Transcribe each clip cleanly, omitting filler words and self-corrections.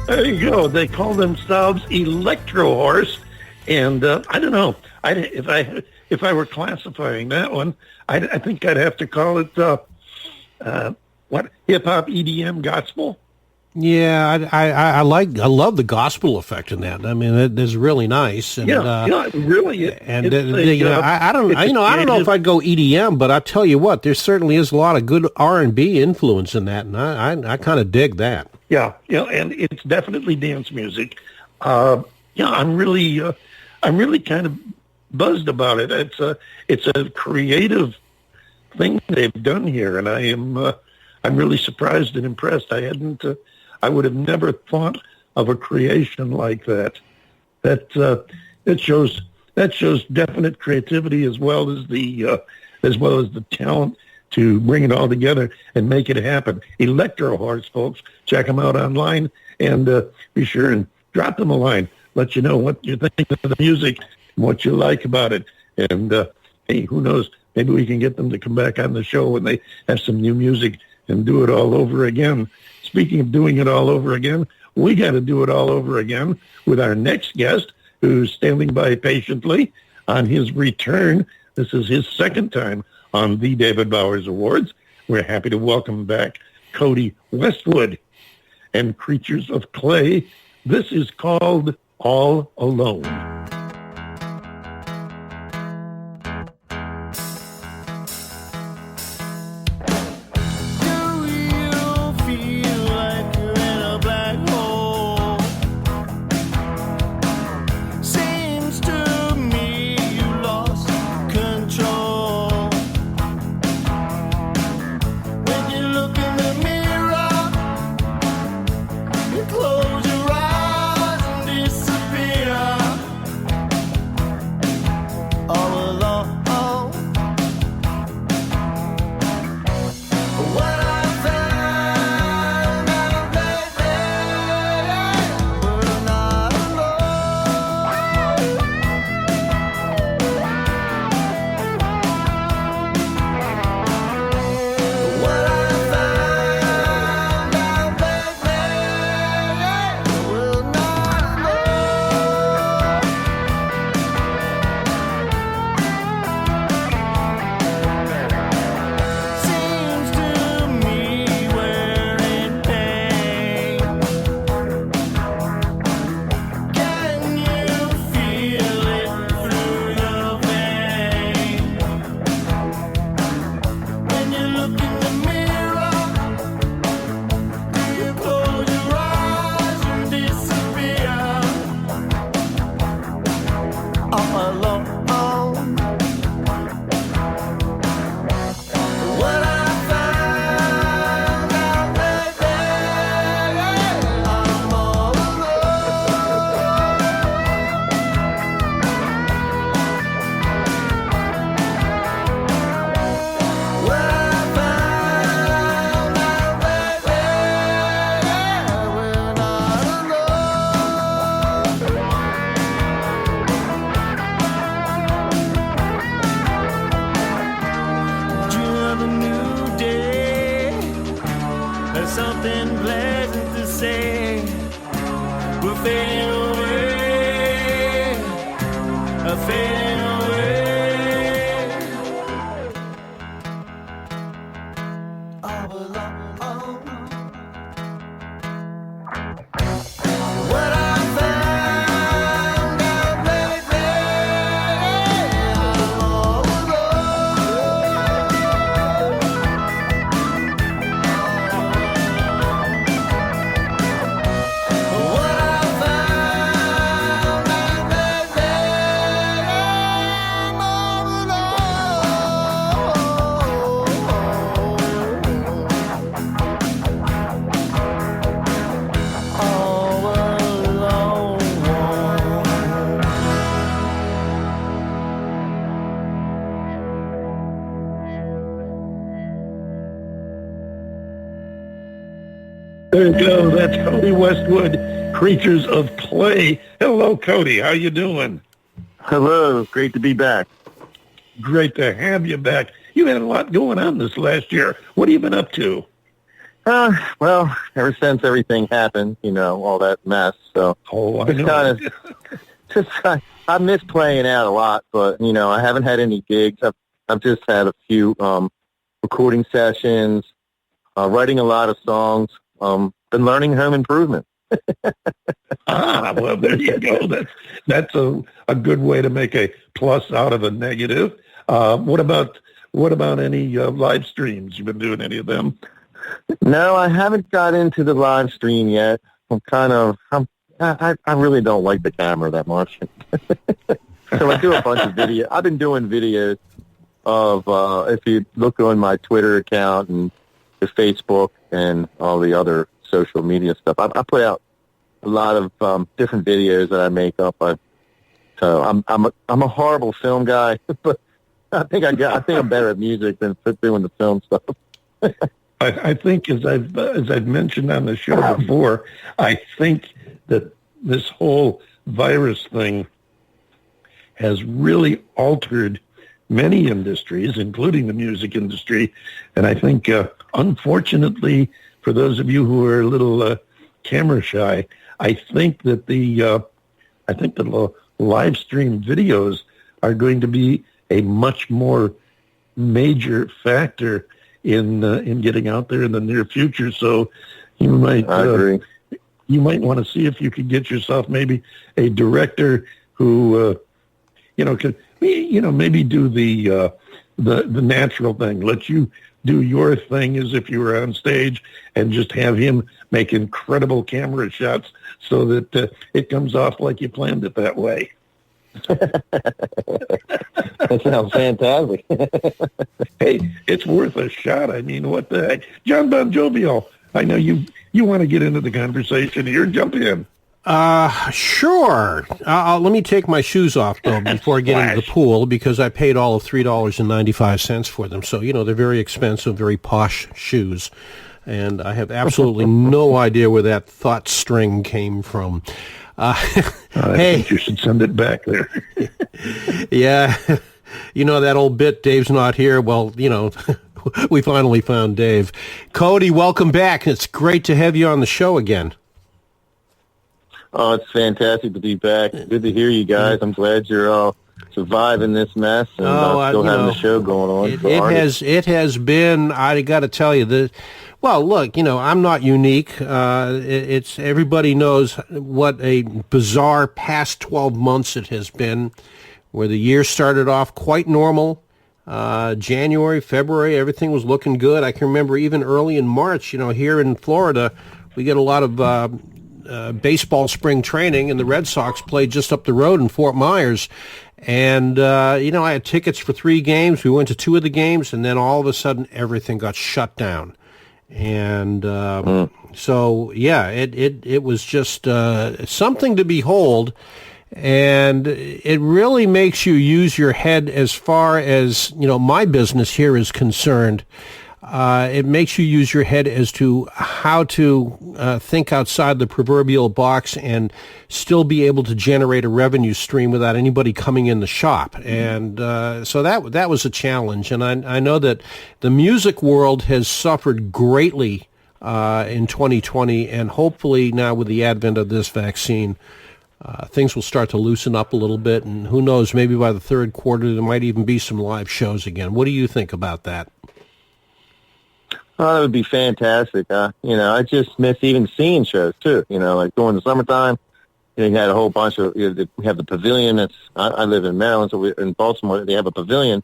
There you go. They call themselves Elektrohorse, and I don't know. If I were classifying that one, I think I'd have to call it what, hip hop, EDM, gospel. Yeah, I love the gospel effect in that. I mean, it is really nice. And, really. I don't know if I'd go EDM, but I tell you what, there certainly is a lot of good R&B influence in that, and I kind of dig that. Yeah, and it's definitely dance music. I'm really kind of buzzed about it. It's a creative thing they've done here, and I'm really surprised and impressed. I would have never thought of a creation like that. That shows definite creativity as well as the talent to bring it all together and make it happen. Elektrohorse, folks, check them out online, and be sure and drop them a line. Let you know what you think of the music and what you like about it. And hey, who knows? Maybe we can get them to come back on the show when they have some new music and do it all over again. Speaking of doing it all over again, we got to do it all over again with our next guest, who's standing by patiently on his return. This is his second time on the David Bowers Awards. We're happy to welcome back Codie Westwood and Creatures of Clay. This is called All Alone. There you go. That's Codie Westwood, Creatures of Clay. Hello, Codie. How you doing? Hello. Great to be back. Great to have you back. You had a lot going on this last year. What have you been up to? Well, ever since everything happened, all that mess. So I know. I miss playing out a lot, but I haven't had any gigs. I've just had a few recording sessions, writing a lot of songs. Been learning home improvement. Well, there you go. That's a good way to make a plus out of a negative. What about any live streams? You've been doing any of them? No, I haven't got into the live stream yet. I really don't like the camera that much. So I do a bunch of video. I've been doing videos of, if you look on my Twitter account and the Facebook and all the other social media stuff, I put out a lot of different videos that I make up. So I'm a horrible film guy, but I think I'm better at music than doing the film stuff. I think, as I've mentioned on the show before, I think that this whole virus thing has really altered many industries, including the music industry. And I think, unfortunately, for those of you who are a little camera shy, I think that the live stream videos are going to be a much more major factor in getting out there in the near future. So you might want to see if you could get yourself maybe a director who could maybe do the natural thing. Let you do your thing as if you were on stage, and just have him make incredible camera shots so that it comes off like you planned it that way. That sounds fantastic. Hey, it's worth a shot. I mean, what the heck? John Bon Jovial, I know you want to get into the conversation here. Jump in. Sure. Let me take my shoes off, though, before I get into the pool, because I paid all of $3.95 for them. So, they're very expensive, very posh shoes. And I have absolutely no idea where that thought string came from. I think you should send it back there. Yeah. That old bit, Dave's not here. Well, we finally found Dave. Codie, welcome back. It's great to have you on the show again. Oh, it's fantastic to be back. Good to hear you guys. I'm glad you're all surviving this mess and still having the show going on. It has been, I got to tell you, well, look, I'm not unique. It's everybody knows what a bizarre past 12 months it has been, where the year started off quite normal. January, February, everything was looking good. I can remember even early in March, here in Florida, we get a lot of baseball spring training, and the Red Sox played just up the road in Fort Myers. And, I had tickets for 3 games. We went to 2 of the games, and then all of a sudden everything got shut down. And so, yeah, it was just something to behold. And it really makes you use your head as far as, my business here is concerned. It makes you use your head as to how to think outside the proverbial box and still be able to generate a revenue stream without anybody coming in the shop. And so that was a challenge. And I know that the music world has suffered greatly in 2020, and hopefully now with the advent of this vaccine, things will start to loosen up a little bit. And who knows, maybe by the third quarter there might even be some live shows again. What do you think about that? Oh, that would be fantastic. I just miss even seeing shows too. Like during the summertime, you had a whole bunch of. We have the pavilion. I live in Maryland, so in Baltimore they have a pavilion,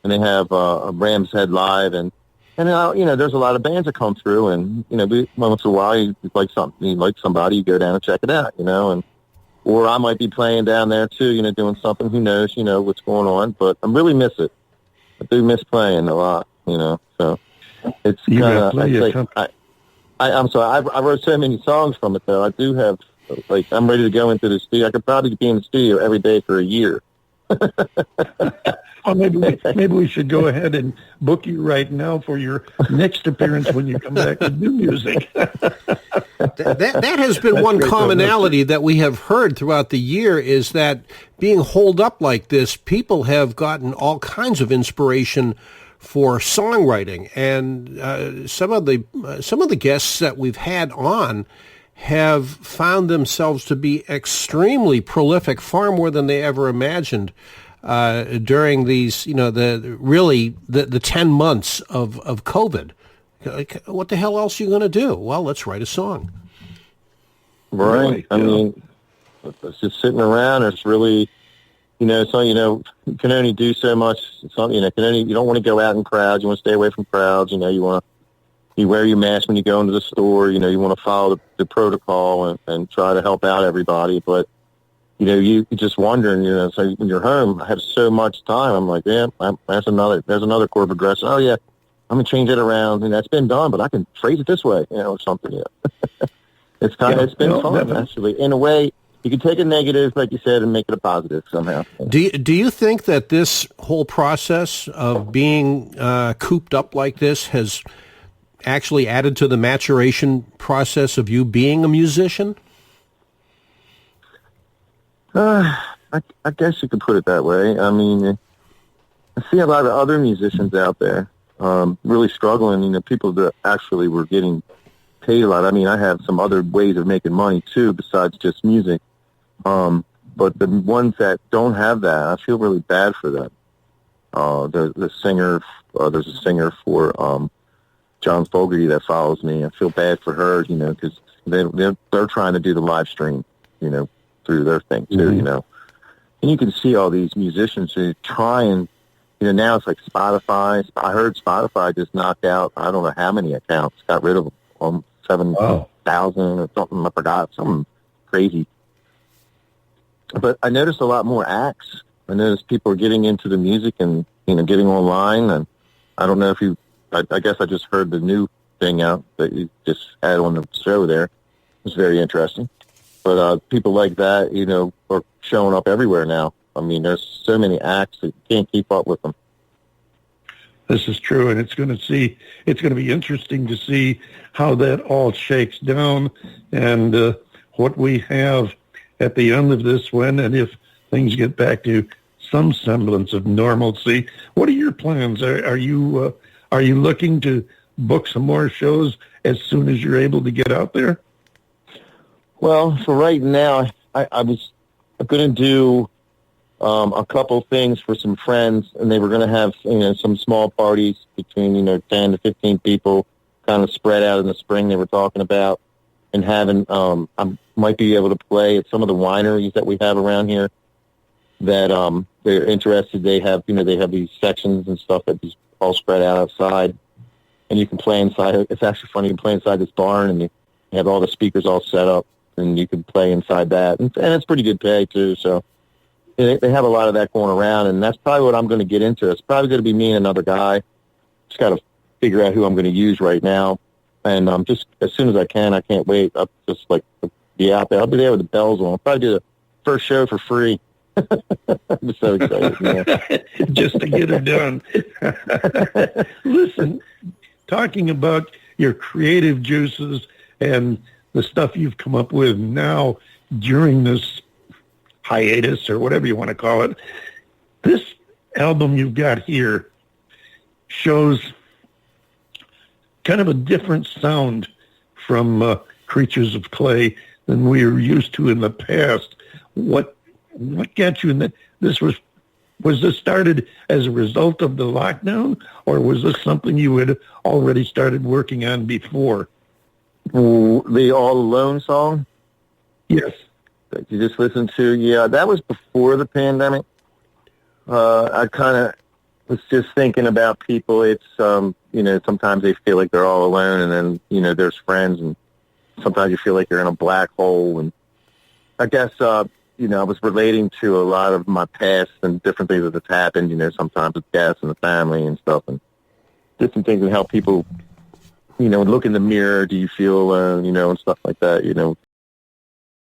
and they have a Ram's Head Live, and there's a lot of bands that come through, and once in a while you like somebody, you go down and check it out, or I might be playing down there too, doing something. Who knows, what's going on? But I really miss it. I do miss playing a lot, so. It's kind of, I'm sorry, I wrote so many songs from it, though. I do have, I'm ready to go into the studio. I could probably be in the studio every day for a year. Well, maybe we should go ahead and book you right now for your next appearance when you come back with new music. That has been one commonality that we have heard throughout the year, is that being holed up like this, people have gotten all kinds of inspiration for songwriting, and some of the guests that we've had on have found themselves to be extremely prolific, far more than they ever imagined during these, the 10 months of COVID. Like, what the hell else are you going to do? Well, let's write a song. Right. I mean, it's just sitting around. It's really, so, you can only do so much. So, you don't want to go out in crowds. You want to stay away from crowds. You wear your mask when you go into the store. You want to follow the protocol and try to help out everybody. But, you just wondering, so when you're home, I have so much time. I'm like, yeah, there's another chord progression. Oh, yeah, I'm going to change it around. And that's been done, but I can phrase it this way, or something. Yeah. It's been fun, actually. In a way, you can take a negative, like you said, and make it a positive somehow. Do you think that this whole process of being cooped up like this has actually added to the maturation process of you being a musician? I guess you could put it that way. I mean, I see a lot of other musicians out there really struggling. People that actually were getting paid a lot. I mean, I have some other ways of making money too besides just music. But the ones that don't have that, I feel really bad for them. The singer, there's a singer for John Fogerty that follows me. I feel bad for her, because they're trying to do the live stream, through their thing too, Mm-hmm. And you can see all these musicians who try and, now it's like Spotify. I heard Spotify just knocked out, I don't know how many accounts, got rid of 7,000 or something. I forgot, something crazy. But I noticed a lot more acts. I noticed people are getting into the music and, getting online. And I don't know if I guess I just heard the new thing out that you just had on the show there. It was very interesting. But people like that, are showing up everywhere now. I mean, there's so many acts that you can't keep up with them. This is true, and it's going to be interesting to see how that all shakes down and what we have at the end of this one, and if things get back to some semblance of normalcy. What are your plans? Are you looking to book some more shows as soon as you're able to get out there? Well, for right now, I was going to do a couple things for some friends, and they were going to have some small parties between 10 to 15 people, kind of spread out in the spring. They were talking about, and having I might be able to play at some of the wineries that we have around here that they're interested. They have they have these sections and stuff that is all spread out outside, and you can play inside. It's actually funny. You can play inside this barn, and you have all the speakers all set up, and you can play inside that, and it's pretty good pay too. So they have a lot of that going around, and that's probably what I'm going to get into. It's probably going to be me and another guy. Just got to figure out who I'm going to use right now, and just as soon as I can. I can't wait. I'll just be out there. I'll be there with the bells on. I'll probably do the first show for free. I'm so excited. Yeah. Just to get it done. Listen, talking about your creative juices and the stuff you've come up with now during this hiatus or whatever you want to call it, this album you've got here shows kind of a different sound from Creatures of Clay than we were used to in the past. What got you in that? Was this started as a result of the lockdown, or was this something you had already started working on before? The All Alone song? Yes. That you just listened to? Yeah, that was before the pandemic. I kind of was just thinking about people. It's, sometimes they feel like they're all alone, and then, there's friends, and sometimes you feel like you're in a black hole. And I guess, I was relating to a lot of my past and different things that have happened, sometimes with death and the family and stuff, and different things, and how people, look in the mirror, do you feel alone, and stuff like that,